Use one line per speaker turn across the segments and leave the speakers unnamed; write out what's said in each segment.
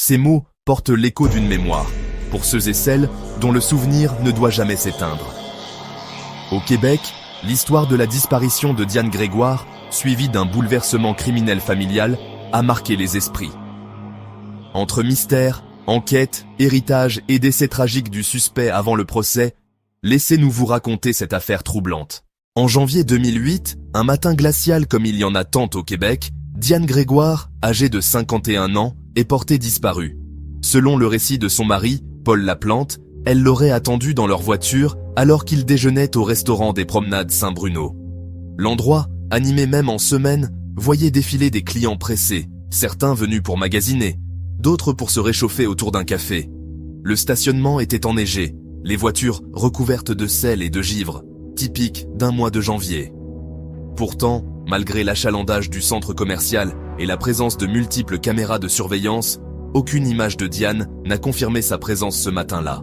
Ces mots portent l'écho d'une mémoire, pour ceux et celles dont le souvenir ne doit jamais s'éteindre. Au Québec, l'histoire de la disparition de Diane Grégoire, suivie d'un bouleversement criminel familial, a marqué les esprits. Entre mystère, enquête, héritage et décès tragique du suspect avant le procès, laissez-nous vous raconter cette affaire troublante. En janvier 2008, un matin glacial comme il y en a tant au Québec, Diane Grégoire, âgée de 51 ans, est portée disparue. Selon le récit de son mari, Paul Laplante, elle l'aurait attendue dans leur voiture alors qu'ils déjeunaient au restaurant des Promenades Saint-Bruno. L'endroit, animé même en semaine, voyait défiler des clients pressés, certains venus pour magasiner, d'autres pour se réchauffer autour d'un café. Le stationnement était enneigé, les voitures recouvertes de sel et de givre, typique d'un mois de janvier. Pourtant, malgré l'achalandage du centre commercial et la présence de multiples caméras de surveillance, aucune image de Diane n'a confirmé sa présence ce matin-là.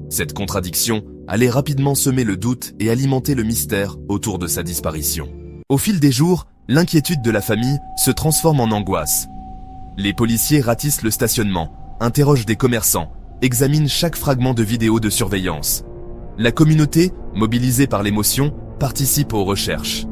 Cette contradiction allait rapidement semer le doute et alimenter le mystère autour de sa disparition. Au fil des jours, l'inquiétude de la famille se transforme en angoisse. Les policiers ratissent le stationnement, interrogent des commerçants, examinent chaque fragment de vidéo de surveillance. La communauté, mobilisée par l'émotion, participe aux recherches.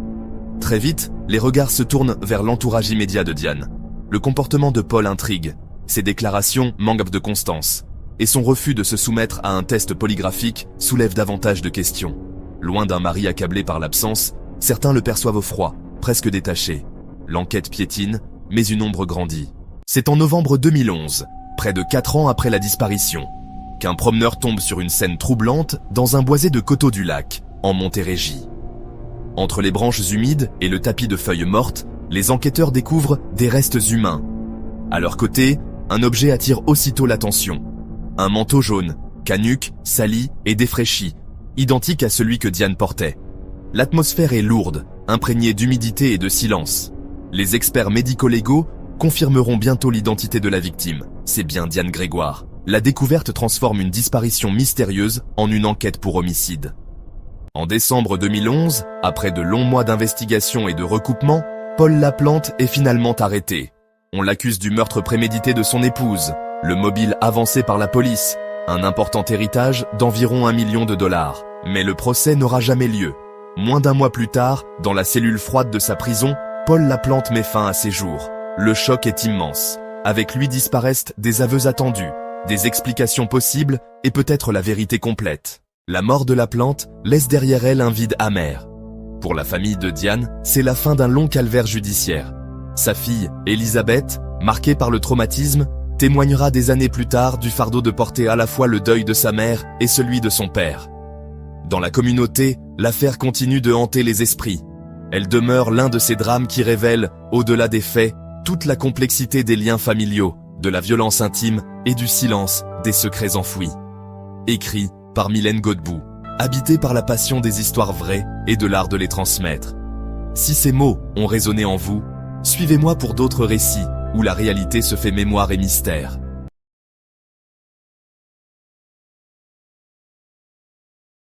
Très vite, les regards se tournent vers l'entourage immédiat de Diane. Le comportement de Paul intrigue, ses déclarations manquent de constance, et son refus de se soumettre à un test polygraphique soulève davantage de questions. Loin d'un mari accablé par l'absence, certains le perçoivent au froid, presque détaché. L'enquête piétine, mais une ombre grandit. C'est en novembre 2011, près de 4 ans après la disparition, qu'un promeneur tombe sur une scène troublante dans un boisé de Coteau-du-Lac, en Montérégie. Entre les branches humides et le tapis de feuilles mortes, les enquêteurs découvrent des restes humains. À leur côté, un objet attire aussitôt l'attention. Un manteau jaune, canuc, sali et défraîchi, identique à celui que Diane portait. L'atmosphère est lourde, imprégnée d'humidité et de silence. Les experts médico-légaux confirmeront bientôt l'identité de la victime. C'est bien Diane Grégoire. La découverte transforme une disparition mystérieuse en une enquête pour homicide. En décembre 2011, après de longs mois d'investigation et de recoupement, Paul Laplante est finalement arrêté. On l'accuse du meurtre prémédité de son épouse, le mobile avancé par la police, un important héritage d'environ $1 million. Mais le procès n'aura jamais lieu. Moins d'un mois plus tard, dans la cellule froide de sa prison, Paul Laplante met fin à ses jours. Le choc est immense. Avec lui disparaissent des aveux attendus, des explications possibles et peut-être la vérité complète. La mort de Laplante laisse derrière elle un vide amer. Pour la famille de Diane, c'est la fin d'un long calvaire judiciaire. Sa fille, Elisabeth, marquée par le traumatisme, témoignera des années plus tard du fardeau de porter à la fois le deuil de sa mère et celui de son père. Dans la communauté, l'affaire continue de hanter les esprits. Elle demeure l'un de ces drames qui révèlent, au-delà des faits, toute la complexité des liens familiaux, de la violence intime et du silence des secrets enfouis. Écrit par Mylène Godbout, habité par la passion des histoires vraies et de l'art de les transmettre. Si ces mots ont résonné en vous, suivez-moi pour d'autres récits où la réalité se fait mémoire et mystère.